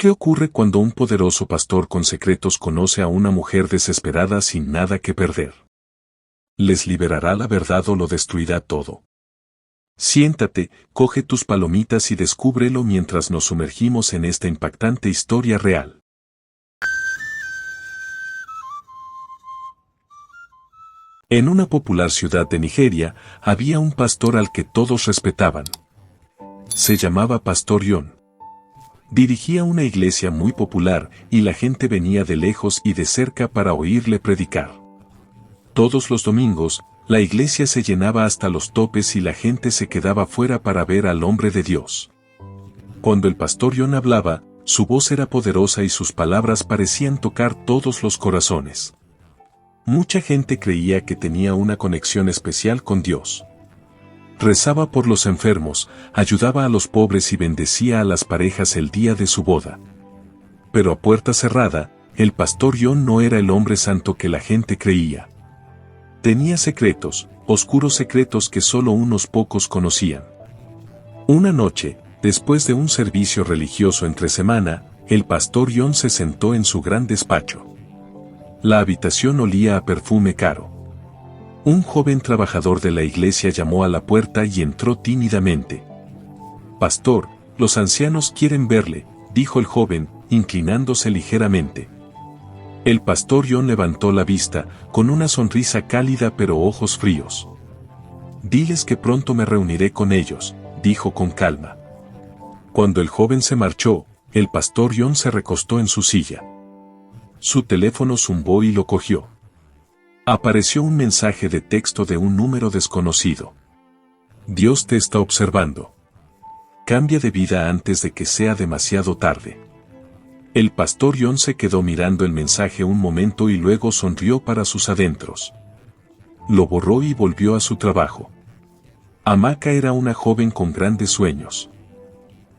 ¿Qué ocurre cuando un poderoso pastor con secretos conoce a una mujer desesperada sin nada que perder? ¿Les liberará la verdad o lo destruirá todo? Siéntate, coge tus palomitas y descúbrelo mientras nos sumergimos en esta impactante historia real. En una popular ciudad de Nigeria, había un pastor al que todos respetaban. Se llamaba Pastor John. Dirigía una iglesia muy popular y la gente venía de lejos y de cerca para oírle predicar. Todos los domingos, la iglesia se llenaba hasta los topes y la gente se quedaba fuera para ver al hombre de Dios. Cuando el pastor John hablaba, su voz era poderosa y sus palabras parecían tocar todos los corazones. Mucha gente creía que tenía una conexión especial con Dios. Rezaba por los enfermos, ayudaba a los pobres y bendecía a las parejas el día de su boda. Pero a puerta cerrada, el pastor John no era el hombre santo que la gente creía. Tenía secretos, oscuros secretos que solo unos pocos conocían. Una noche, después de un servicio religioso entre semana, el pastor John se sentó en su gran despacho. La habitación olía a perfume caro. Un joven trabajador de la iglesia llamó a la puerta y entró tímidamente. «Pastor, los ancianos quieren verle», dijo el joven, inclinándose ligeramente. El pastor John levantó la vista, con una sonrisa cálida pero ojos fríos. «Diles que pronto me reuniré con ellos», dijo con calma. Cuando el joven se marchó, el pastor John se recostó en su silla. Su teléfono zumbó y lo cogió. Apareció un mensaje de texto de un número desconocido. «Dios te está observando. Cambia de vida antes de que sea demasiado tarde». El pastor John se quedó mirando el mensaje un momento y luego sonrió para sus adentros. Lo borró y volvió a su trabajo. Amaka era una joven con grandes sueños.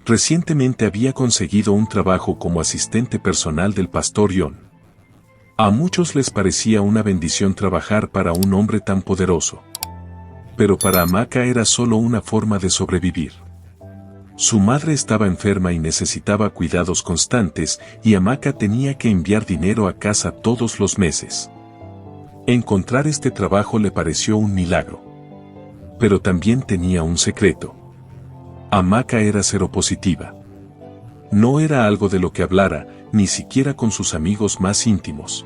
Recientemente había conseguido un trabajo como asistente personal del pastor John. A muchos les parecía una bendición trabajar para un hombre tan poderoso. Pero para Amaka era solo una forma de sobrevivir. Su madre estaba enferma y necesitaba cuidados constantes, y Amaka tenía que enviar dinero a casa todos los meses. Encontrar este trabajo le pareció un milagro. Pero también tenía un secreto. Amaka era seropositiva. No era algo de lo que hablara, ni siquiera con sus amigos más íntimos.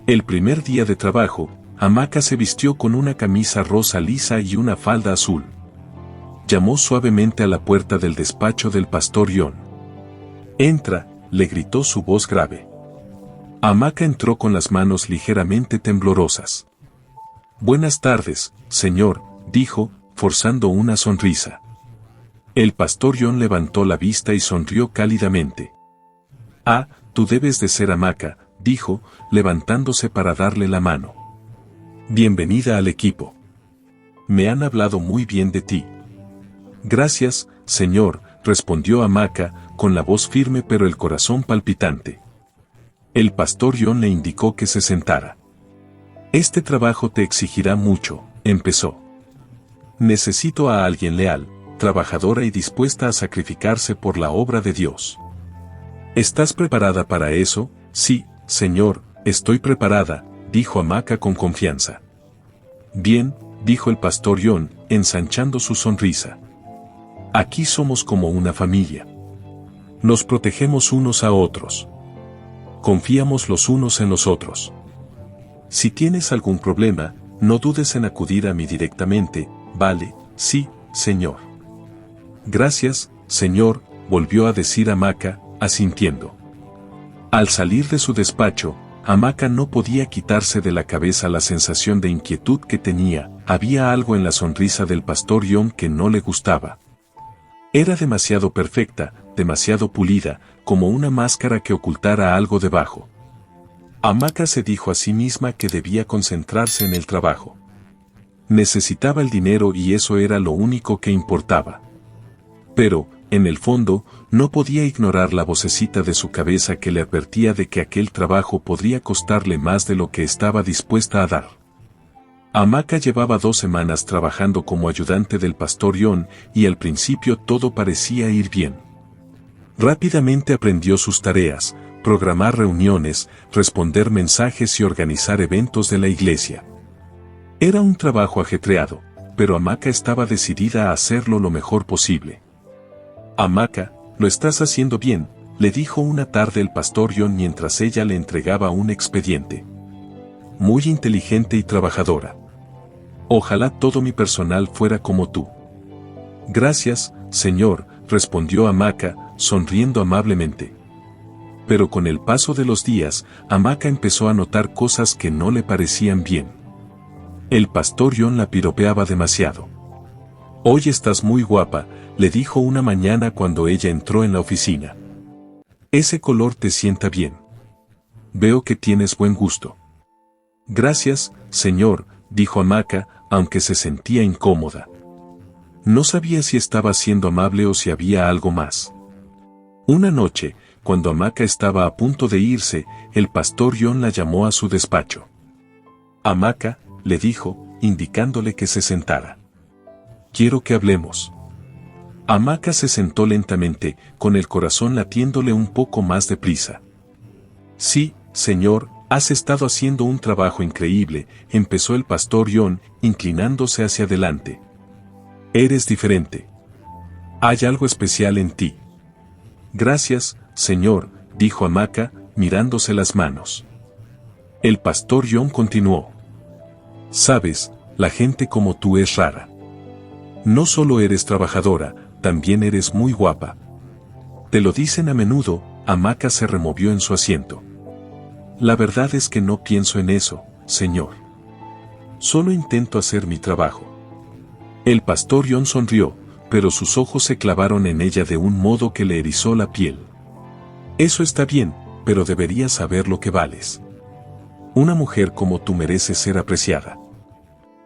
El primer día de trabajo, Amaka se vistió con una camisa rosa lisa y una falda azul. Llamó suavemente a la puerta del despacho del pastor John. «Entra», le gritó su voz grave. Amaka entró con las manos ligeramente temblorosas. «Buenas tardes, señor», dijo, forzando una sonrisa. El pastor John levantó la vista y sonrió cálidamente. «Ah, tú debes de ser Amaka», dijo, levantándose para darle la mano. «Bienvenida al equipo. Me han hablado muy bien de ti». «Gracias, señor», respondió Amaka, con la voz firme pero el corazón palpitante. El pastor John le indicó que se sentara. «Este trabajo te exigirá mucho», empezó. «Necesito a alguien leal, trabajadora y dispuesta a sacrificarse por la obra de Dios». «¿Estás preparada para eso?» «Sí, señor, estoy preparada», dijo Amaka con confianza. «Bien», dijo el pastor John, ensanchando su sonrisa. «Aquí somos como una familia. Nos protegemos unos a otros. Confiamos los unos en los otros. Si tienes algún problema, no dudes en acudir a mí directamente, ¿vale?» «Sí, señor». «Gracias, señor», volvió a decir Amaka, asintiendo. Al salir de su despacho, Amaka no podía quitarse de la cabeza la sensación de inquietud que tenía. Había algo en la sonrisa del pastor John que no le gustaba. Era demasiado perfecta, demasiado pulida, como una máscara que ocultara algo debajo. Amaka se dijo a sí misma que debía concentrarse en el trabajo. Necesitaba el dinero y eso era lo único que importaba. Pero, en el fondo, no podía ignorar la vocecita de su cabeza que le advertía de que aquel trabajo podría costarle más de lo que estaba dispuesta a dar. Amaka llevaba 2 semanas trabajando como ayudante del pastor John y al principio todo parecía ir bien. Rápidamente aprendió sus tareas, programar reuniones, responder mensajes y organizar eventos de la iglesia. Era un trabajo ajetreado, pero Amaka estaba decidida a hacerlo lo mejor posible. Amaka, lo estás haciendo bien, le dijo una tarde el pastor John mientras ella le entregaba un expediente. Muy inteligente y trabajadora. Ojalá todo mi personal fuera como tú. Gracias, señor, respondió Amaka, sonriendo amablemente. Pero con el paso de los días, Amaka empezó a notar cosas que no le parecían bien. El pastor John la piropeaba demasiado. Hoy estás muy guapa, le dijo una mañana cuando ella entró en la oficina. Ese color te sienta bien. Veo que tienes buen gusto. Gracias, señor, dijo Amaka, aunque se sentía incómoda. No sabía si estaba siendo amable o si había algo más. Una noche, cuando Amaka estaba a punto de irse, el pastor John la llamó a su despacho. Amaka, le dijo, indicándole que se sentara. Quiero que hablemos. Amaka se sentó lentamente, con el corazón latiéndole un poco más deprisa. Sí, señor, has estado haciendo un trabajo increíble, empezó el pastor John, inclinándose hacia adelante. Eres diferente. Hay algo especial en ti. Gracias, señor, dijo Amaka, mirándose las manos. El pastor John continuó. Sabes, la gente como tú es rara. No solo eres trabajadora, también eres muy guapa. Te lo dicen a menudo. Amaka se removió en su asiento. La verdad es que no pienso en eso, señor. Solo intento hacer mi trabajo. El pastor John sonrió, pero sus ojos se clavaron en ella de un modo que le erizó la piel. Eso está bien, pero deberías saber lo que vales. Una mujer como tú merece ser apreciada.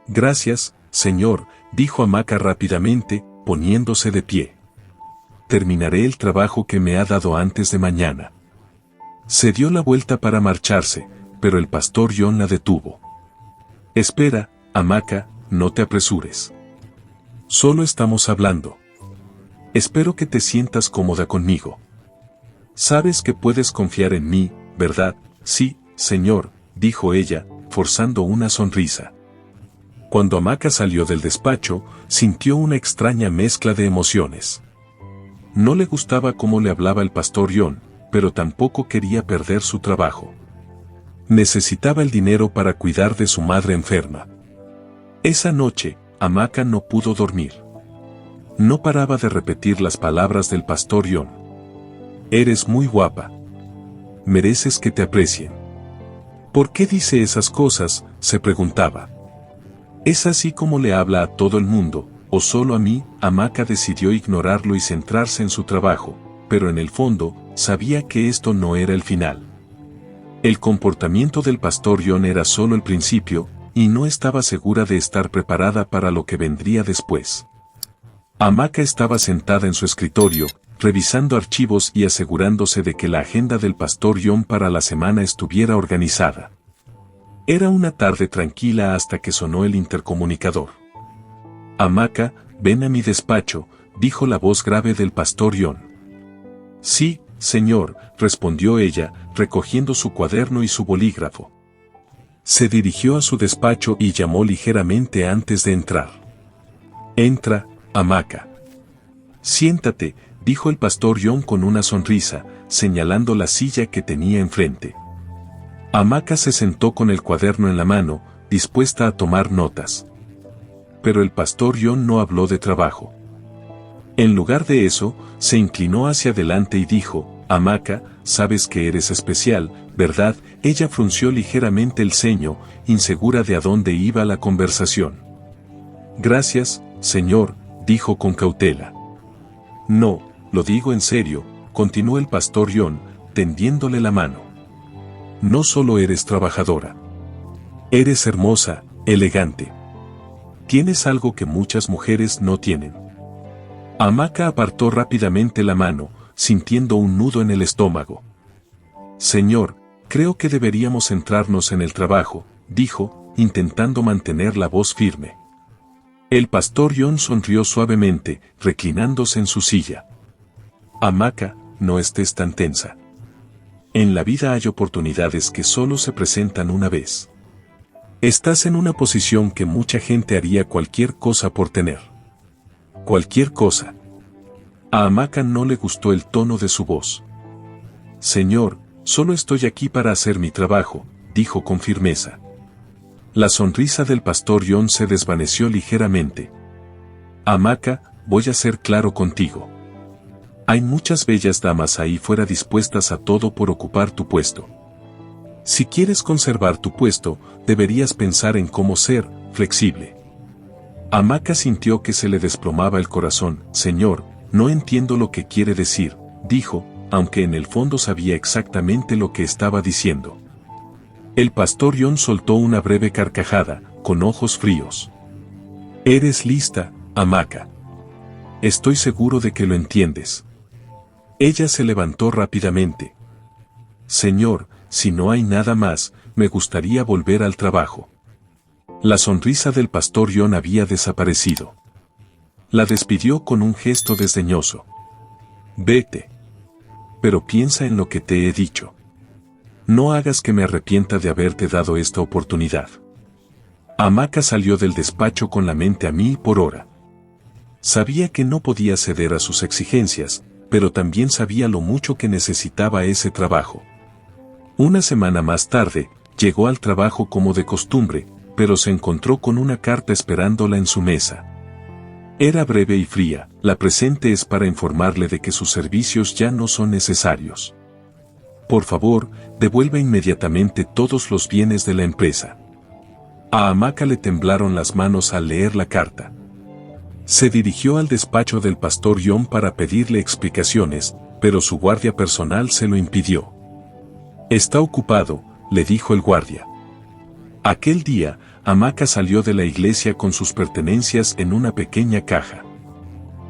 Gracias, señor, dijo Amaka rápidamente, poniéndose de pie. Terminaré el trabajo que me ha dado antes de mañana. Se dio la vuelta para marcharse, pero el pastor John la detuvo. Espera, Amaka, no te apresures. Solo estamos hablando. Espero que te sientas cómoda conmigo. Sabes que puedes confiar en mí, ¿verdad? Sí, señor, dijo ella, forzando una sonrisa. Cuando Amaka salió del despacho, sintió una extraña mezcla de emociones. No le gustaba cómo le hablaba el pastor John, pero tampoco quería perder su trabajo. Necesitaba el dinero para cuidar de su madre enferma. Esa noche, Amaka no pudo dormir. No paraba de repetir las palabras del pastor John. Eres muy guapa. Mereces que te aprecien. ¿Por qué dice esas cosas?, se preguntaba. ¿Es así como le habla a todo el mundo, o solo a mí? Amaka decidió ignorarlo y centrarse en su trabajo, pero en el fondo, sabía que esto no era el final. El comportamiento del pastor John era solo el principio, y no estaba segura de estar preparada para lo que vendría después. Amaka estaba sentada en su escritorio, revisando archivos y asegurándose de que la agenda del pastor John para la semana estuviera organizada. Era una tarde tranquila hasta que sonó el intercomunicador. Amaka, ven a mi despacho, dijo la voz grave del pastor John. Sí, señor, respondió ella, recogiendo su cuaderno y su bolígrafo. Se dirigió a su despacho y llamó ligeramente antes de entrar. Entra, Amaka. Siéntate, dijo el pastor John con una sonrisa, señalando la silla que tenía enfrente. Amaka se sentó con el cuaderno en la mano, dispuesta a tomar notas. Pero el pastor John no habló de trabajo. En lugar de eso, se inclinó hacia adelante y dijo, Amaka, sabes que eres especial, ¿verdad? Ella frunció ligeramente el ceño, insegura de a dónde iba la conversación. Gracias, señor, dijo con cautela. No, lo digo en serio, continuó el pastor John, tendiéndole la mano. No solo eres trabajadora. Eres hermosa, elegante. Tienes algo que muchas mujeres no tienen. Amaka apartó rápidamente la mano, sintiendo un nudo en el estómago. Señor, creo que deberíamos centrarnos en el trabajo, dijo, intentando mantener la voz firme. El pastor John sonrió suavemente, reclinándose en su silla. Amaka, no estés tan tensa. En la vida hay oportunidades que solo se presentan una vez. Estás en una posición que mucha gente haría cualquier cosa por tener. Cualquier cosa. A Hamaca no le gustó el tono de su voz. Señor, solo estoy aquí para hacer mi trabajo, dijo con firmeza. La sonrisa del pastor John se desvaneció ligeramente. Hamaca, voy a ser claro contigo. Hay muchas bellas damas ahí fuera dispuestas a todo por ocupar tu puesto. Si quieres conservar tu puesto, deberías pensar en cómo ser flexible. Hamaca sintió que se le desplomaba el corazón. Señor, no entiendo lo que quiere decir, dijo, aunque en el fondo sabía exactamente lo que estaba diciendo. El pastor John soltó una breve carcajada, con ojos fríos. Eres lista, Hamaca. Estoy seguro de que lo entiendes. Ella se levantó rápidamente. Señor, si no hay nada más, me gustaría volver al trabajo. La sonrisa del pastor John había desaparecido. La despidió con un gesto desdeñoso. Vete. Pero piensa en lo que te he dicho. No hagas que me arrepienta de haberte dado esta oportunidad. Hamaca salió del despacho con la mente a 1000 por hora. Sabía que no podía ceder a sus exigencias, pero también sabía lo mucho que necesitaba ese trabajo. Una semana más tarde, llegó al trabajo como de costumbre, pero se encontró con una carta esperándola en su mesa. Era breve y fría. La presente es para informarle de que sus servicios ya no son necesarios. Por favor, devuelva inmediatamente todos los bienes de la empresa. A Hamaca le temblaron las manos al leer la carta. Se dirigió al despacho del pastor John para pedirle explicaciones, pero su guardia personal se lo impidió. Está ocupado, le dijo el guardia. Aquel día, Hamaca salió de la iglesia con sus pertenencias en una pequeña caja.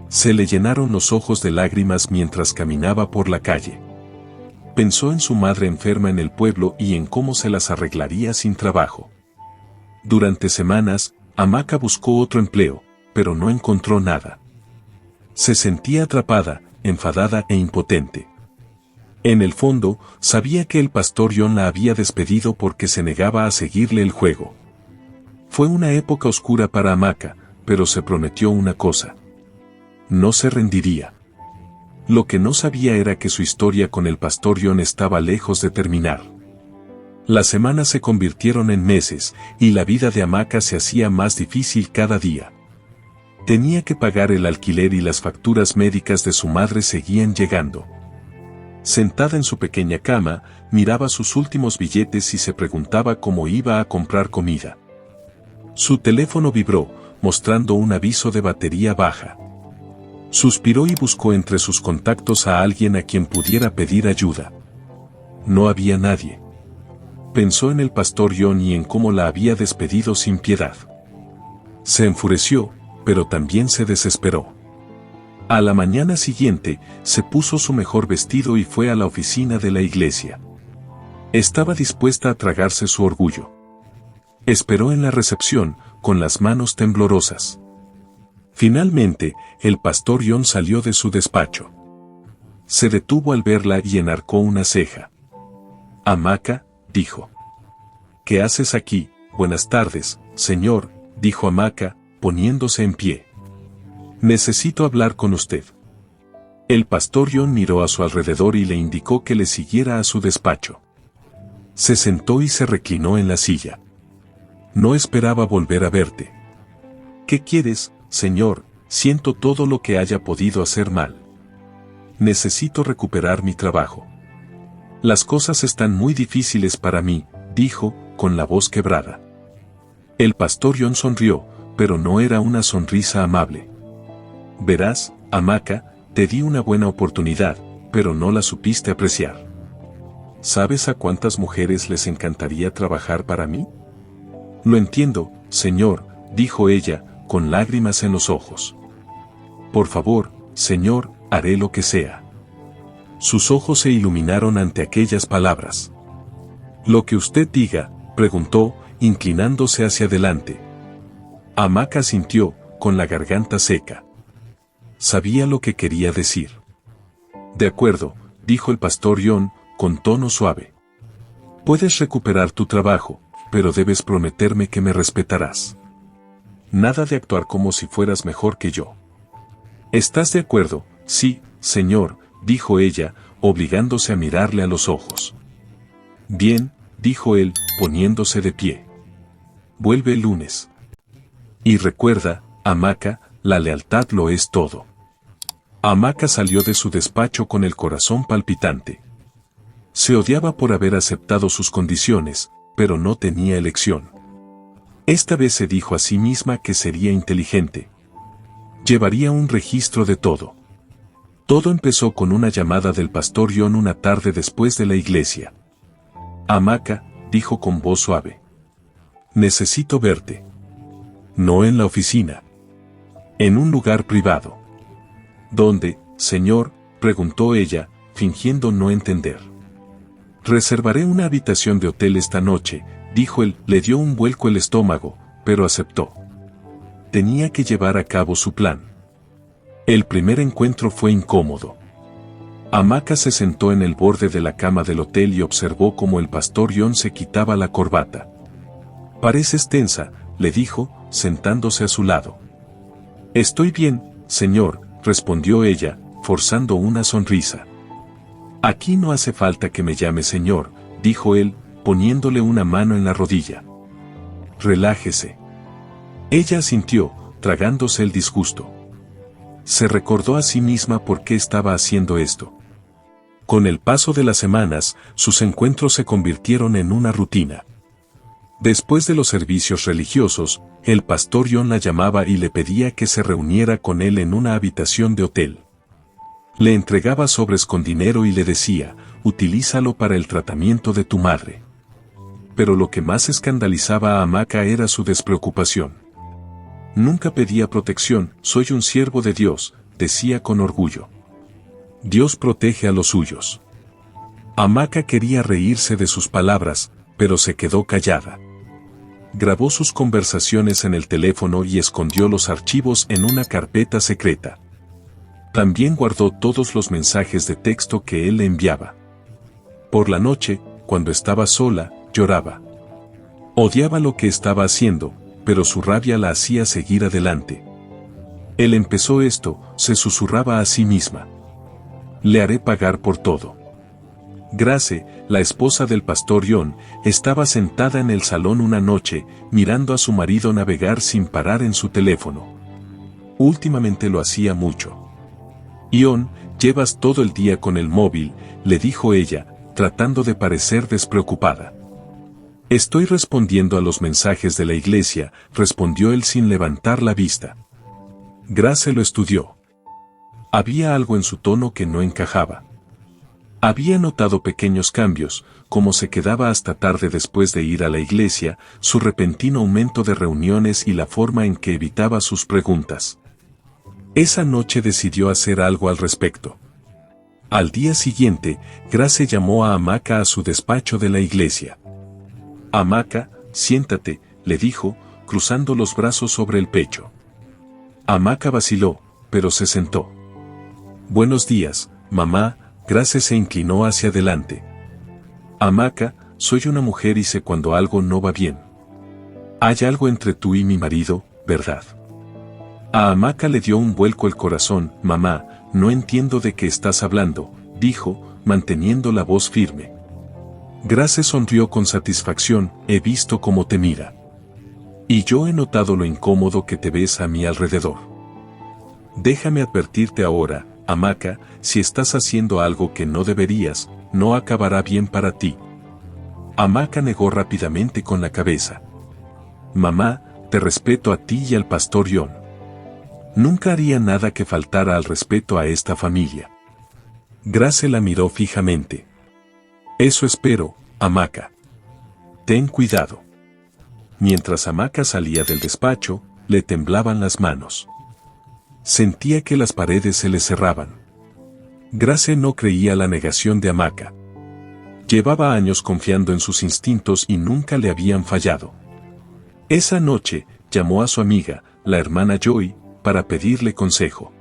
Se le llenaron los ojos de lágrimas mientras caminaba por la calle. Pensó en su madre enferma en el pueblo y en cómo se las arreglaría sin trabajo. Durante semanas, Hamaca buscó otro empleo, pero no encontró nada. Se sentía atrapada, enfadada e impotente. En el fondo, sabía que el pastor John la había despedido porque se negaba a seguirle el juego. Fue una época oscura para Hamaca, pero se prometió una cosa. No se rendiría. Lo que no sabía era que su historia con el pastor John estaba lejos de terminar. Las semanas se convirtieron en meses, y la vida de Hamaca se hacía más difícil cada día. Tenía que pagar el alquiler y las facturas médicas de su madre seguían llegando. Sentada en su pequeña cama, miraba sus últimos billetes y se preguntaba cómo iba a comprar comida. Su teléfono vibró, mostrando un aviso de batería baja. Suspiró y buscó entre sus contactos a alguien a quien pudiera pedir ayuda. No había nadie. Pensó en el pastor John y en cómo la había despedido sin piedad. Se enfureció, pero también se desesperó. A la mañana siguiente, se puso su mejor vestido y fue a la oficina de la iglesia. Estaba dispuesta a tragarse su orgullo. Esperó en la recepción, con las manos temblorosas. Finalmente, el pastor John salió de su despacho. Se detuvo al verla y enarcó una ceja. Hamaca, dijo. ¿Qué haces aquí? Buenas tardes, señor, dijo Hamaca, poniéndose en pie. Necesito hablar con usted. El pastor John miró a su alrededor y le indicó que le siguiera a su despacho. Se sentó y se reclinó en la silla. No esperaba volver a verte. ¿Qué quieres, señor? Siento todo lo que haya podido hacer mal. Necesito recuperar mi trabajo. Las cosas están muy difíciles para mí, dijo, con la voz quebrada. El pastor John sonrió, pero no era una sonrisa amable. Verás, Hamaca, te di una buena oportunidad, pero no la supiste apreciar. ¿Sabes a cuántas mujeres les encantaría trabajar para mí? Lo entiendo, señor, dijo ella, con lágrimas en los ojos. Por favor, señor, haré lo que sea. Sus ojos se iluminaron ante aquellas palabras. Lo que usted diga, preguntó, inclinándose hacia adelante. Hamaca sintió, con la garganta seca. Sabía lo que quería decir. De acuerdo, dijo el pastor John, con tono suave. Puedes recuperar tu trabajo, pero debes prometerme que me respetarás. Nada de actuar como si fueras mejor que yo. ¿Estás de acuerdo? Sí, señor, dijo ella, obligándose a mirarle a los ojos. Bien, dijo él, poniéndose de pie. Vuelve el lunes. Y recuerda, hamaca, la lealtad lo es todo. Hamaca salió de su despacho con el corazón palpitante. Se odiaba por haber aceptado sus condiciones, pero no tenía elección. Esta vez se dijo a sí misma que sería inteligente. Llevaría un registro de todo. Todo empezó con una llamada del pastor John una tarde después de la iglesia. Hamaca, dijo con voz suave. Necesito verte. No en la oficina. En un lugar privado. ¿Dónde, señor?, preguntó ella, fingiendo no entender. Reservaré una habitación de hotel esta noche, dijo él. Le dio un vuelco el estómago, pero aceptó. Tenía que llevar a cabo su plan. El primer encuentro fue incómodo. Hamaca se sentó en el borde de la cama del hotel y observó cómo el pastor John se quitaba la corbata. Pareces tensa, le dijo, sentándose a su lado. Estoy bien, señor, respondió ella, forzando una sonrisa. Aquí no hace falta que me llame señor, dijo él, poniéndole una mano en la rodilla. Relájese. Ella asintió, tragándose el disgusto. Se recordó a sí misma por qué estaba haciendo esto. Con el paso de las semanas, sus encuentros se convirtieron en una rutina. Después de los servicios religiosos, el pastor John la llamaba y le pedía que se reuniera con él en una habitación de hotel. Le entregaba sobres con dinero y le decía, utilízalo para el tratamiento de tu madre. Pero lo que más escandalizaba a Hamaca era su despreocupación. Nunca pedía protección, soy un siervo de Dios, decía con orgullo. Dios protege a los suyos. Hamaca quería reírse de sus palabras, pero se quedó callada. Grabó sus conversaciones en el teléfono y escondió los archivos en una carpeta secreta. También guardó todos los mensajes de texto que él le enviaba. Por la noche, cuando estaba sola, lloraba. Odiaba lo que estaba haciendo, pero su rabia la hacía seguir adelante. Él empezó esto, se susurraba a sí misma. Le haré pagar por todo. Grace, la esposa del pastor John, estaba sentada en el salón una noche, mirando a su marido navegar sin parar en su teléfono. Últimamente lo hacía mucho. John, llevas todo el día con el móvil, le dijo ella, tratando de parecer despreocupada. Estoy respondiendo a los mensajes de la iglesia, respondió él sin levantar la vista. Grace lo estudió. Había algo en su tono que no encajaba. Había notado pequeños cambios, como se quedaba hasta tarde después de ir a la iglesia, su repentino aumento de reuniones y la forma en que evitaba sus preguntas. Esa noche decidió hacer algo al respecto. Al día siguiente, Grace llamó a Hamaca a su despacho de la iglesia. Hamaca, siéntate, le dijo, cruzando los brazos sobre el pecho. Hamaca vaciló, pero se sentó. Buenos días, mamá. Grace se inclinó hacia adelante. Hamaca, soy una mujer y sé cuando algo no va bien. Hay algo entre tú y mi marido, ¿verdad? A Hamaca le dio un vuelco el corazón. Mamá, no entiendo de qué estás hablando, dijo, manteniendo la voz firme. Grace sonrió con satisfacción. He visto cómo te mira. Y yo he notado lo incómodo que te ves a mi alrededor. Déjame advertirte ahora, Hamaca, si estás haciendo algo que no deberías, no acabará bien para ti. Hamaca negó rápidamente con la cabeza. Mamá, te respeto a ti y al pastor John. Nunca haría nada que faltara al respeto a esta familia. Grace la miró fijamente. Eso espero, Hamaca. Ten cuidado. Mientras Hamaca salía del despacho, le temblaban las manos. Sentía que las paredes se le cerraban. Grace no creía la negación de Hamaca. Llevaba años confiando en sus instintos y nunca le habían fallado. Esa noche, llamó a su amiga, la hermana Joy, para pedirle consejo.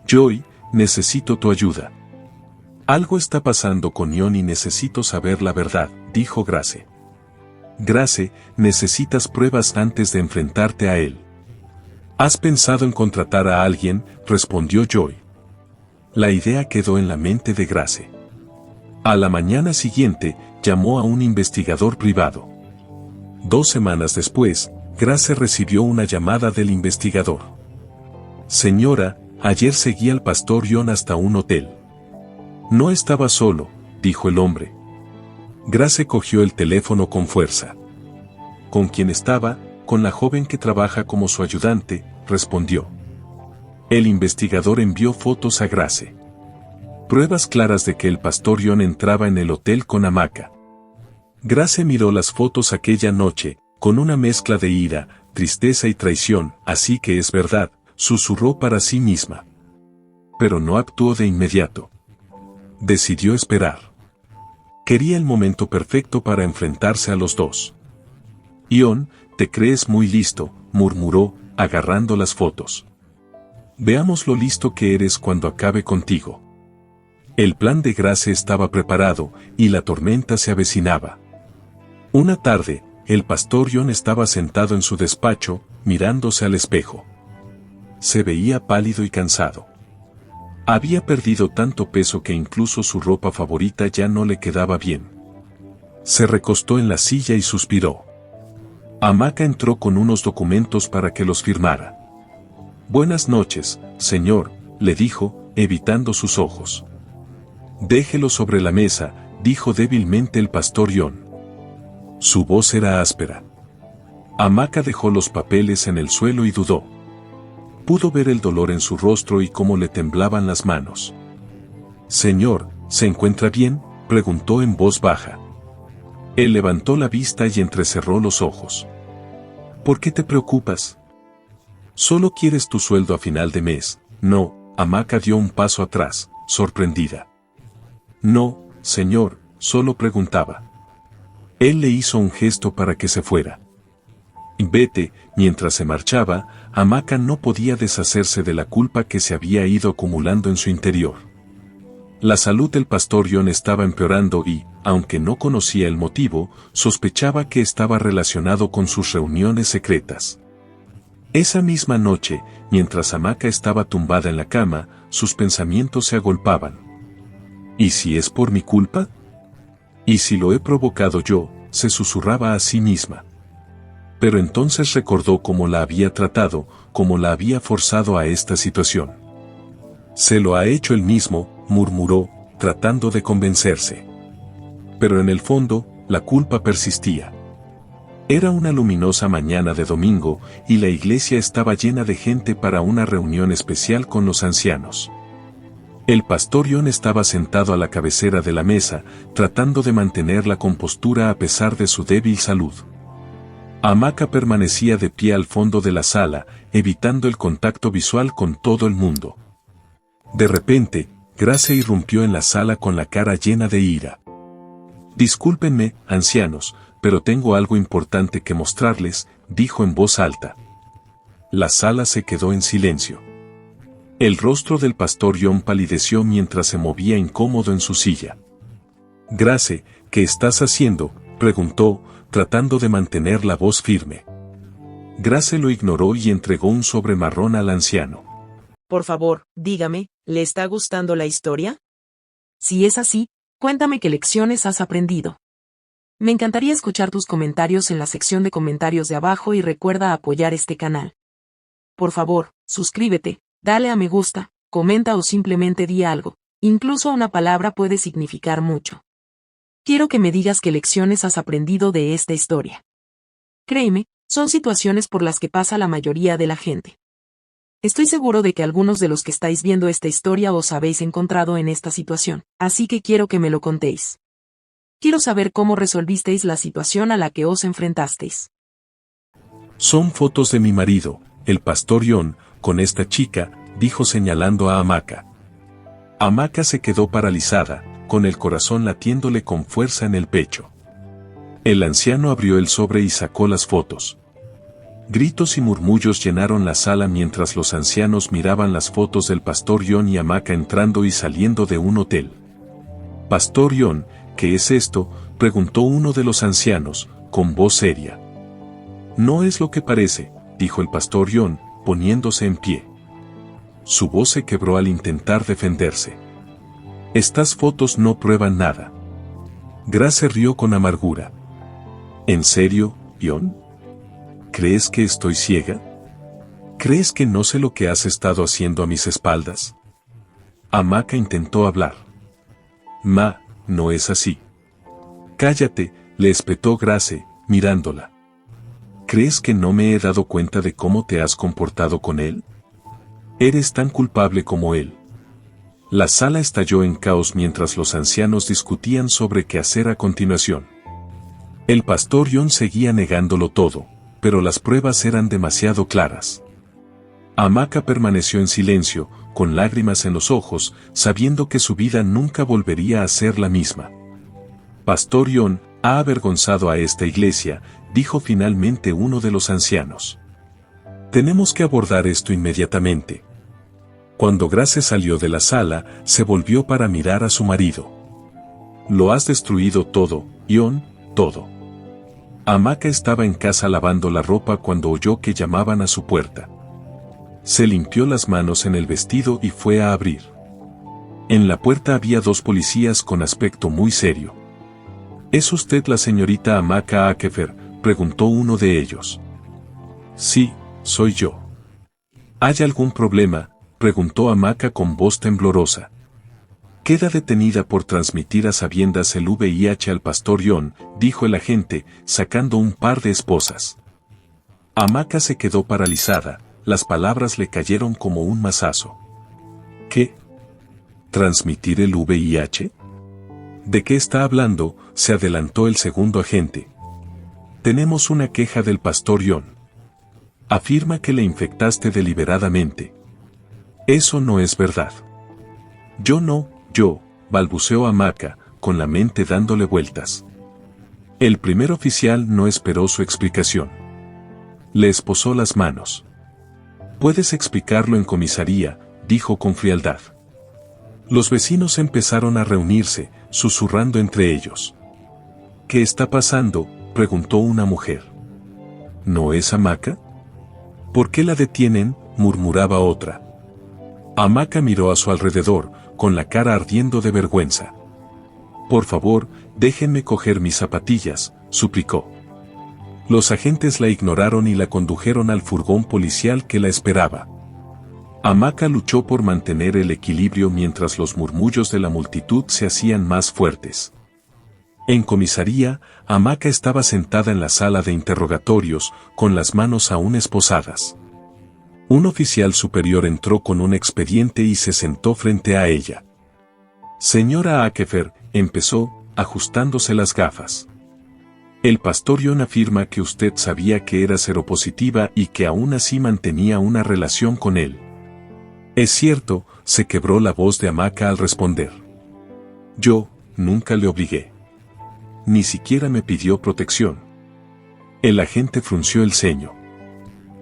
Joy, necesito tu ayuda. Algo está pasando con Ion y necesito saber la verdad, dijo Grace. Grace, necesitas pruebas antes de enfrentarte a él. ¿Has pensado en contratar a alguien?, respondió Joy. La idea quedó en la mente de Grace. A la mañana siguiente, llamó a un investigador privado. 2 semanas después, Grace recibió una llamada del investigador. Señora, ayer seguí al pastor Ion hasta un hotel. No estaba solo, dijo el hombre. Grace cogió el teléfono con fuerza. ¿Con quién estaba? Con la joven que trabaja como su ayudante, respondió. El investigador envió fotos a Grace. Pruebas claras de que el pastor Ion entraba en el hotel con Amaka. Grace miró las fotos aquella noche, con una mezcla de ira, tristeza y traición. Así que es verdad, susurró para sí misma. Pero no actuó de inmediato. Decidió esperar. Quería el momento perfecto para enfrentarse a los dos. Ion, te crees muy listo, murmuró, agarrando las fotos. Veamos lo listo que eres cuando acabe contigo. El plan de Grace estaba preparado, y la tormenta se avecinaba. Una tarde, el pastor Ion estaba sentado en su despacho, mirándose al espejo. Se veía pálido y cansado. Había perdido tanto peso que incluso su ropa favorita ya no le quedaba bien. Se recostó en la silla y suspiró. Amaka entró con unos documentos para que los firmara. Buenas noches, señor, le dijo, evitando sus ojos. Déjelo sobre la mesa, dijo débilmente el pastor Ion. Su voz era áspera. Amaka dejó los papeles en el suelo y dudó. Pudo ver el dolor en su rostro y cómo le temblaban las manos. Señor, ¿se encuentra bien?, preguntó en voz baja. Él levantó la vista y entrecerró los ojos. ¿Por qué te preocupas? Solo quieres tu sueldo a final de mes. No, Amaka dio un paso atrás, sorprendida. No, señor, solo preguntaba. Él le hizo un gesto para que se fuera. Vete. Mientras se marchaba, Amaka no podía deshacerse de la culpa que se había ido acumulando en su interior. La salud del pastor Ion estaba empeorando y, aunque no conocía el motivo, sospechaba que estaba relacionado con sus reuniones secretas. Esa misma noche, mientras Amaka estaba tumbada en la cama, sus pensamientos se agolpaban. ¿Y si es por mi culpa? ¿Y si lo he provocado yo?, se susurraba a sí misma. Pero entonces recordó cómo la había tratado, cómo la había forzado a esta situación. Se lo ha hecho él mismo, murmuró, tratando de convencerse. Pero en el fondo, la culpa persistía. Era una luminosa mañana de domingo, y la iglesia estaba llena de gente para una reunión especial con los ancianos. El pastor Ion estaba sentado a la cabecera de la mesa, tratando de mantener la compostura a pesar de su débil salud. Amaka permanecía de pie al fondo de la sala, evitando el contacto visual con todo el mundo. De repente, Grace irrumpió en la sala con la cara llena de ira. Discúlpenme, ancianos, pero tengo algo importante que mostrarles, dijo en voz alta. La sala se quedó en silencio. El rostro del pastor Ion palideció mientras se movía incómodo en su silla. Grace, ¿qué estás haciendo?, preguntó, tratando de mantener la voz firme. Grace lo ignoró y entregó un sobre marrón al anciano. Por favor, dígame, ¿le está gustando la historia? Si es así, cuéntame qué lecciones has aprendido. Me encantaría escuchar tus comentarios en la sección de comentarios de abajo y recuerda apoyar este canal. Por favor, suscríbete, dale a me gusta, comenta o simplemente di algo, incluso una palabra puede significar mucho. Quiero que me digas qué lecciones has aprendido de esta historia. Créeme, son situaciones por las que pasa la mayoría de la gente. Estoy seguro de que algunos de los que estáis viendo esta historia os habéis encontrado en esta situación, así que quiero que me lo contéis. Quiero saber cómo resolvisteis la situación a la que os enfrentasteis. Son fotos de mi marido, el pastor Ion, con esta chica, dijo señalando a Amaka. Amaka se quedó paralizada, con el corazón latiéndole con fuerza en el pecho. El anciano abrió el sobre y sacó las fotos. Gritos y murmullos llenaron la sala mientras los ancianos miraban las fotos del pastor Ion y Amaka entrando y saliendo de un hotel. Pastor John, ¿qué es esto?, preguntó uno de los ancianos, con voz seria. No es lo que parece, dijo el pastor John, poniéndose en pie. Su voz se quebró al intentar defenderse. Estas fotos no prueban nada. Grace se rió con amargura. ¿En serio, John? ¿Crees que estoy ciega? ¿Crees que no sé lo que has estado haciendo a mis espaldas? Amaka intentó hablar. Ma, no es así. Cállate, le espetó Grace, mirándola. ¿Crees que no me he dado cuenta de cómo te has comportado con él? Eres tan culpable como él. La sala estalló en caos mientras los ancianos discutían sobre qué hacer a continuación. El pastor John seguía negándolo todo, pero las pruebas eran demasiado claras. Amaka permaneció en silencio, con lágrimas en los ojos, sabiendo que su vida nunca volvería a ser la misma. Pastor John, ha avergonzado a esta iglesia, dijo finalmente uno de los ancianos. Tenemos que abordar esto inmediatamente. Cuando Grace salió de la sala, se volvió para mirar a su marido. Lo has destruido todo, John, todo. Amaka estaba en casa lavando la ropa cuando oyó que llamaban a su puerta. Se limpió las manos en el vestido y fue a abrir. En la puerta había dos policías con aspecto muy serio. ¿Es usted la señorita Amaka Akefer?, preguntó uno de ellos. Sí, soy yo. ¿Hay algún problema?, preguntó Amaka con voz temblorosa. Queda detenida por transmitir a sabiendas el VIH al pastor John, dijo el agente, sacando un par de esposas. Amaka se quedó paralizada, las palabras le cayeron como un mazazo. ¿Qué? ¿Transmitir el VIH? ¿De qué está hablando?, se adelantó el segundo agente. Tenemos una queja del pastor John. Afirma que le infectaste deliberadamente. Eso no es verdad. Yo, balbuceó Amaka, con la mente dándole vueltas. El primer oficial no esperó su explicación. Le esposó las manos. Puedes explicarlo en comisaría, dijo con frialdad. Los vecinos empezaron a reunirse, susurrando entre ellos. ¿Qué está pasando?, preguntó una mujer. ¿No es Amaka? ¿Por qué la detienen?, murmuraba otra. Amaka miró a su alrededor, con la cara ardiendo de vergüenza. Por favor, déjenme coger mis zapatillas, suplicó. Los agentes la ignoraron y la condujeron al furgón policial que la esperaba. Amaka luchó por mantener el equilibrio mientras los murmullos de la multitud se hacían más fuertes. En comisaría, Amaka estaba sentada en la sala de interrogatorios, con las manos aún esposadas. Un oficial superior entró con un expediente y se sentó frente a ella. Señora Akefer, empezó, ajustándose las gafas. El pastor John afirma que usted sabía que era seropositiva y que aún así mantenía una relación con él. Es cierto, se quebró la voz de Amaka al responder. Yo, nunca le obligué. Ni siquiera me pidió protección. El agente frunció el ceño.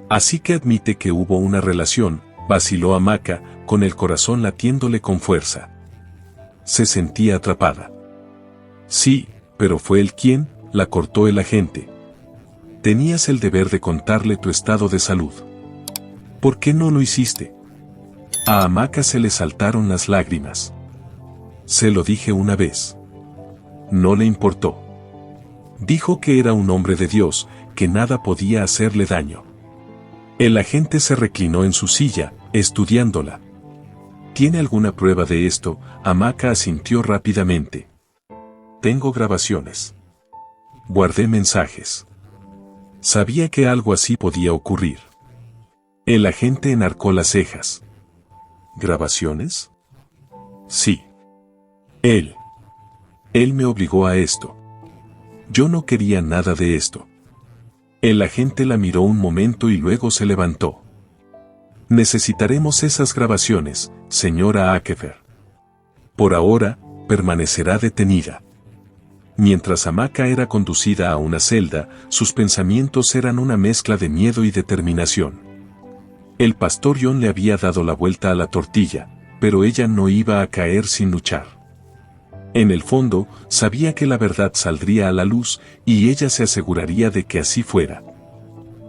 Así que admite que hubo una relación, vaciló Amaka, con el corazón latiéndole con fuerza. Se sentía atrapada. Sí, pero fue él quien, la cortó el agente. Tenías el deber de contarle tu estado de salud. ¿Por qué no lo hiciste? A Amaka se le saltaron las lágrimas. Se lo dije una vez. No le importó. Dijo que era un hombre de Dios, que nada podía hacerle daño. El agente se reclinó en su silla, estudiándola. ¿Tiene alguna prueba de esto? Amaka asintió rápidamente. Tengo grabaciones. Guardé mensajes. Sabía que algo así podía ocurrir. El agente enarcó las cejas. ¿Grabaciones? Sí. Él me obligó a esto. Yo no quería nada de esto. El agente la miró un momento y luego se levantó. Necesitaremos esas grabaciones, señora Akefer. Por ahora, permanecerá detenida. Mientras Amaka era conducida a una celda, sus pensamientos eran una mezcla de miedo y determinación. El pastor John le había dado la vuelta a la tortilla, pero ella no iba a caer sin luchar. En el fondo, sabía que la verdad saldría a la luz, y ella se aseguraría de que así fuera.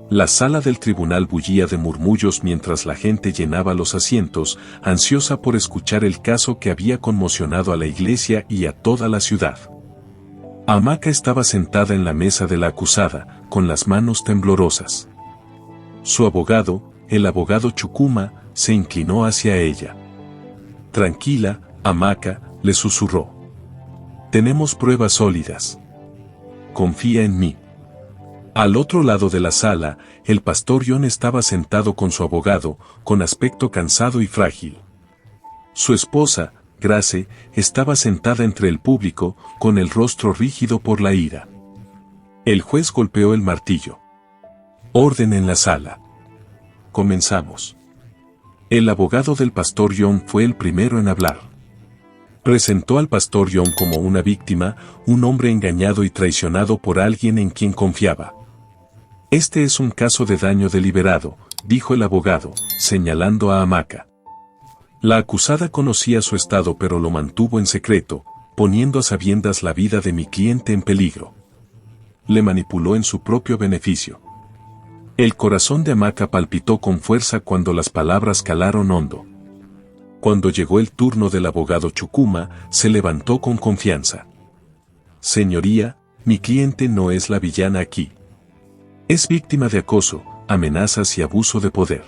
La sala del tribunal bullía de murmullos mientras la gente llenaba los asientos, ansiosa por escuchar el caso que había conmocionado a la iglesia y a toda la ciudad. Hamaca estaba sentada en la mesa de la acusada, con las manos temblorosas. Su abogado, el abogado Chukuma, se inclinó hacia ella. «Tranquila, Hamaca», le susurró. «Tenemos pruebas sólidas. Confía en mí». Al otro lado de la sala, el pastor John estaba sentado con su abogado, con aspecto cansado y frágil. Su esposa, Grace, estaba sentada entre el público, con el rostro rígido por la ira. El juez golpeó el martillo. «Orden en la sala. Comenzamos». El abogado del pastor John fue el primero en hablar. Presentó al pastor John como una víctima, un hombre engañado y traicionado por alguien en quien confiaba. «Este es un caso de daño deliberado», dijo el abogado, señalando a Hamaca. La acusada conocía su estado pero lo mantuvo en secreto, poniendo a sabiendas la vida de mi cliente en peligro. Le manipuló en su propio beneficio. El corazón de Hamaca palpitó con fuerza cuando las palabras calaron hondo. Cuando llegó el turno del abogado Chukuma, se levantó con confianza. «Señoría, mi cliente no es la villana aquí. Es víctima de acoso, amenazas y abuso de poder».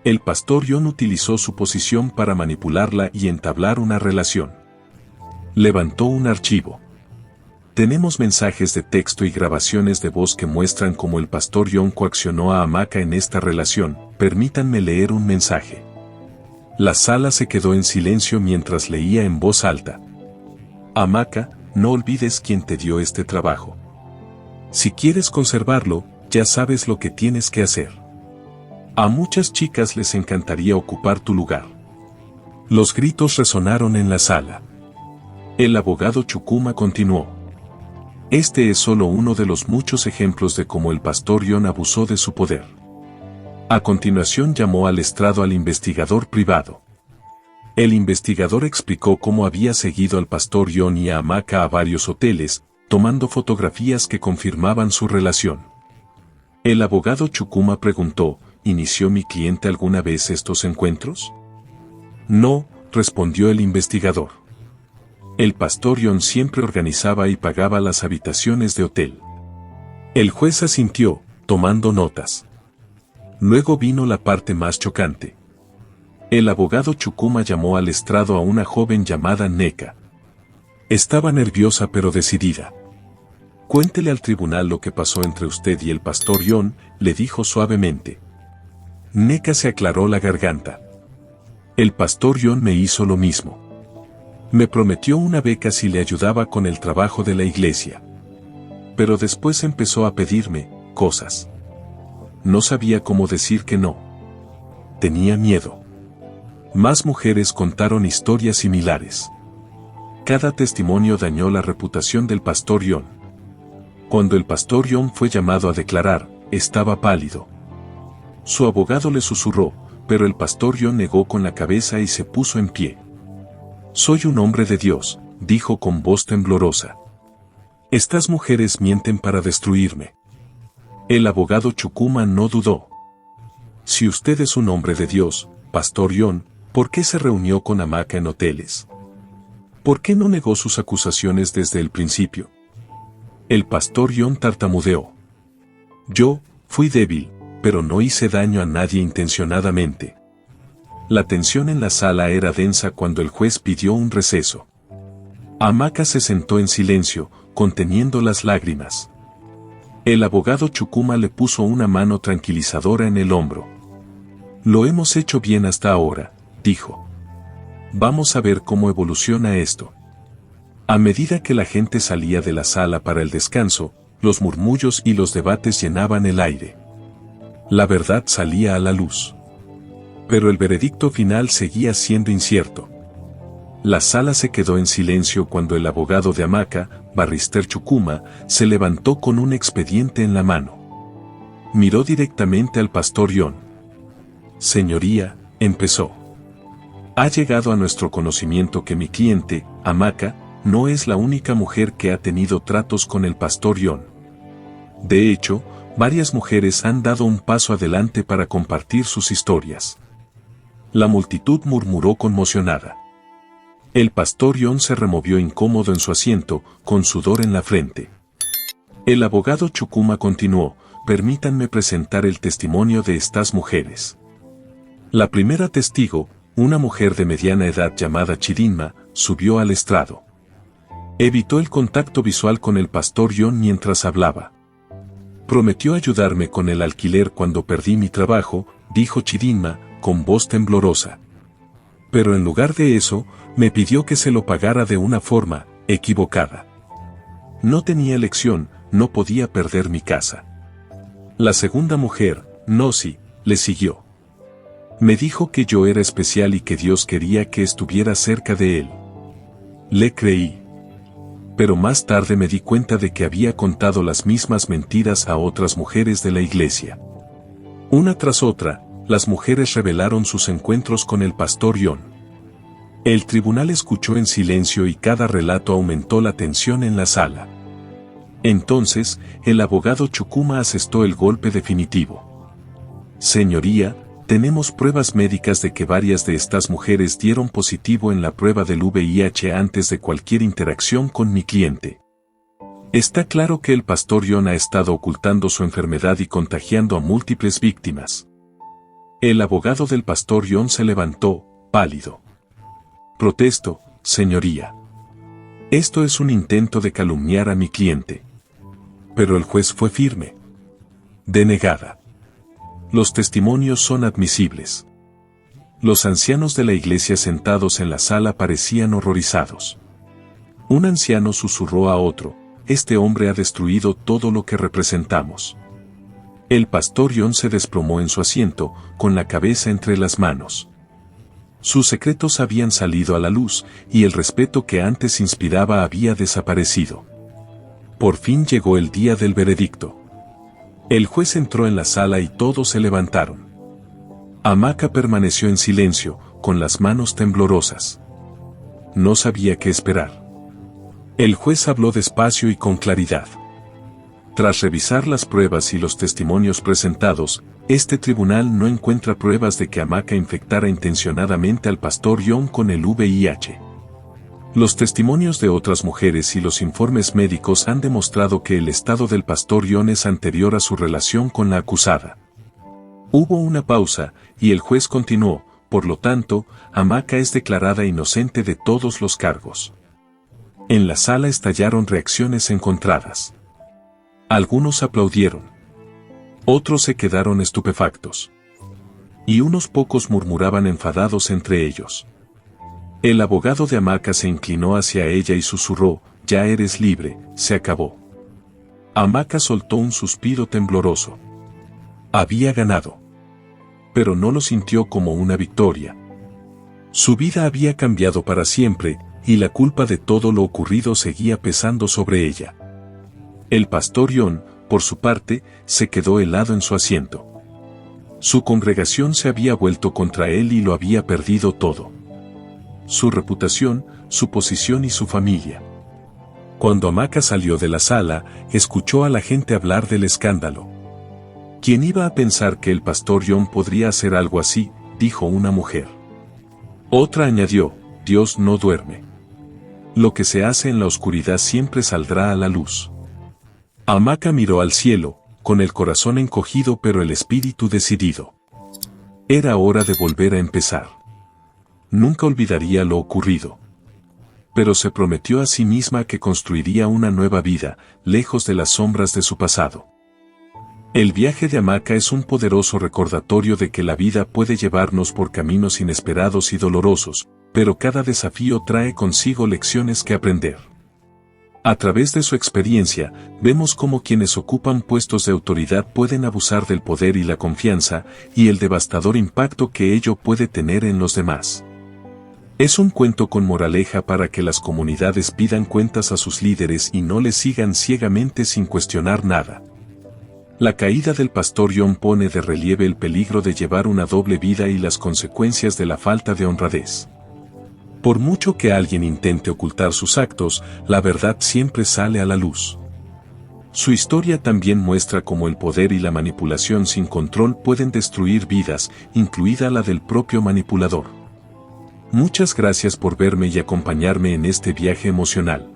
El pastor John utilizó su posición para manipularla y entablar una relación. Levantó un archivo. «Tenemos mensajes de texto y grabaciones de voz que muestran cómo el pastor John coaccionó a Hamaca en esta relación. Permítanme leer un mensaje». La sala se quedó en silencio mientras leía en voz alta. «Hamaca, no olvides quién te dio este trabajo. Si quieres conservarlo, ya sabes lo que tienes que hacer. A muchas chicas les encantaría ocupar tu lugar». Los gritos resonaron en la sala. El abogado Chukuma continuó. «Este es solo uno de los muchos ejemplos de cómo el pastor John abusó de su poder». A continuación llamó al estrado al investigador privado. El investigador explicó cómo había seguido al pastor John y a Hamaca a varios hoteles, tomando fotografías que confirmaban su relación. El abogado Chukuma preguntó, ¿inició mi cliente alguna vez estos encuentros? «No», respondió el investigador. El pastor John siempre organizaba y pagaba las habitaciones de hotel. El juez asintió, tomando notas. Luego vino la parte más chocante. El abogado Chukuma llamó al estrado a una joven llamada Neka. Estaba nerviosa pero decidida. «Cuéntele al tribunal lo que pasó entre usted y el pastor John», le dijo suavemente. Neka se aclaró la garganta. «El pastor John me hizo lo mismo. Me prometió una beca si le ayudaba con el trabajo de la iglesia. Pero después empezó a pedirme cosas. No sabía cómo decir que no. Tenía miedo». Más mujeres contaron historias similares. Cada testimonio dañó la reputación del pastor John. Cuando el pastor John fue llamado a declarar, estaba pálido. Su abogado le susurró, pero el pastor John negó con la cabeza y se puso en pie. «Soy un hombre de Dios», dijo con voz temblorosa. «Estas mujeres mienten para destruirme». El abogado Chukuma no dudó. «Si usted es un hombre de Dios, pastor John, ¿por qué se reunió con Hamaca en hoteles? ¿Por qué no negó sus acusaciones desde el principio?» El pastor John tartamudeó. «Yo fui débil, pero no hice daño a nadie intencionadamente». La tensión en la sala era densa cuando el juez pidió un receso. Hamaca se sentó en silencio, conteniendo las lágrimas. El abogado Chukuma le puso una mano tranquilizadora en el hombro. «Lo hemos hecho bien hasta ahora», dijo. «Vamos a ver cómo evoluciona esto». A medida que la gente salía de la sala para el descanso, los murmullos y los debates llenaban el aire. La verdad salía a la luz. Pero el veredicto final seguía siendo incierto. La sala se quedó en silencio cuando el abogado de Hamaca, Barrister Chukuma, se levantó con un expediente en la mano. Miró directamente al pastor John. «Señoría», empezó. «Ha llegado a nuestro conocimiento que mi cliente, Hamaca, no es la única mujer que ha tenido tratos con el pastor John. De hecho, varias mujeres han dado un paso adelante para compartir sus historias. La multitud murmuró conmocionada. El pastor John se removió incómodo en su asiento, con sudor en la frente. El abogado Chukuma continuó: permítanme presentar el testimonio de estas mujeres. La primera testigo, una mujer de mediana edad llamada Chidinma, subió al estrado. Evitó el contacto visual con el pastor John mientras hablaba. Prometió ayudarme con el alquiler cuando perdí mi trabajo, dijo Chidinma, con voz temblorosa. Pero en lugar de eso, me pidió que se lo pagara de una forma equivocada. No tenía elección, no podía perder mi casa. La segunda mujer, Nosi, le siguió. Me dijo que yo era especial y que Dios quería que estuviera cerca de él. Le creí. Pero más tarde me di cuenta de que había contado las mismas mentiras a otras mujeres de la iglesia. Una tras otra, las mujeres revelaron sus encuentros con el pastor John. El tribunal escuchó en silencio y cada relato aumentó la tensión en la sala. Entonces, el abogado Chukuma asestó el golpe definitivo. Señoría, tenemos pruebas médicas de que varias de estas mujeres dieron positivo en la prueba del VIH antes de cualquier interacción con mi cliente. Está claro que el pastor John ha estado ocultando su enfermedad y contagiando a múltiples víctimas. El abogado del pastor John se levantó, pálido. Protesto, señoría. Esto es un intento de calumniar a mi cliente. Pero el juez fue firme. Denegada. Los testimonios son admisibles. Los ancianos de la iglesia sentados en la sala parecían horrorizados. Un anciano susurró a otro: este hombre ha destruido todo lo que representamos. El pastor John se desplomó en su asiento, con la cabeza entre las manos. Sus secretos habían salido a la luz, y el respeto que antes inspiraba había desaparecido. Por fin llegó el día del veredicto. El juez entró en la sala y todos se levantaron. Amaka permaneció en silencio, con las manos temblorosas. No sabía qué esperar. El juez habló despacio y con claridad. Tras revisar las pruebas y los testimonios presentados, este tribunal no encuentra pruebas de que Amaka infectara intencionadamente al pastor John con el VIH. Los testimonios de otras mujeres y los informes médicos han demostrado que el estado del pastor John es anterior a su relación con la acusada. Hubo una pausa, y el juez continuó: por lo tanto, Amaka es declarada inocente de todos los cargos. En la sala estallaron reacciones encontradas. Algunos aplaudieron. Otros se quedaron estupefactos. Y unos pocos murmuraban enfadados entre ellos. El abogado de Amaka se inclinó hacia ella y susurró: ya eres libre, se acabó. Amaka soltó un suspiro tembloroso. Había ganado. Pero no lo sintió como una victoria. Su vida había cambiado para siempre, y la culpa de todo lo ocurrido seguía pesando sobre ella. El pastor John, por su parte, se quedó helado en su asiento. Su congregación se había vuelto contra él y lo había perdido todo. Su reputación, su posición y su familia. Cuando Amaka salió de la sala, escuchó a la gente hablar del escándalo. ¿Quién iba a pensar que el pastor John podría hacer algo así?, dijo una mujer. Otra añadió: Dios no duerme. Lo que se hace en la oscuridad siempre saldrá a la luz. Amaka miró al cielo, con el corazón encogido pero el espíritu decidido. Era hora de volver a empezar. Nunca olvidaría lo ocurrido. Pero se prometió a sí misma que construiría una nueva vida, lejos de las sombras de su pasado. El viaje de Amaka es un poderoso recordatorio de que la vida puede llevarnos por caminos inesperados y dolorosos, pero cada desafío trae consigo lecciones que aprender. A través de su experiencia, vemos cómo quienes ocupan puestos de autoridad pueden abusar del poder y la confianza, y el devastador impacto que ello puede tener en los demás. Es un cuento con moraleja para que las comunidades pidan cuentas a sus líderes y no les sigan ciegamente sin cuestionar nada. La caída del pastor John pone de relieve el peligro de llevar una doble vida y las consecuencias de la falta de honradez. Por mucho que alguien intente ocultar sus actos, la verdad siempre sale a la luz. Su historia también muestra cómo el poder y la manipulación sin control pueden destruir vidas, incluida la del propio manipulador. Muchas gracias por verme y acompañarme en este viaje emocional.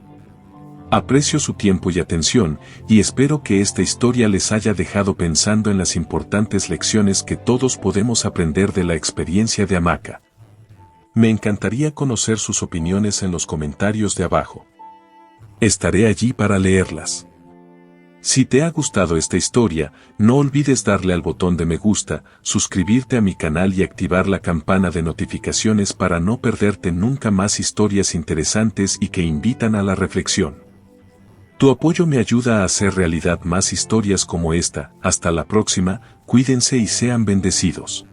Aprecio su tiempo y atención, y espero que esta historia les haya dejado pensando en las importantes lecciones que todos podemos aprender de la experiencia de Amaka. Me encantaría conocer sus opiniones en los comentarios de abajo. Estaré allí para leerlas. Si te ha gustado esta historia, no olvides darle al botón de me gusta, suscribirte a mi canal y activar la campana de notificaciones para no perderte nunca más historias interesantes y que invitan a la reflexión. Tu apoyo me ayuda a hacer realidad más historias como esta. Hasta la próxima, cuídense y sean bendecidos.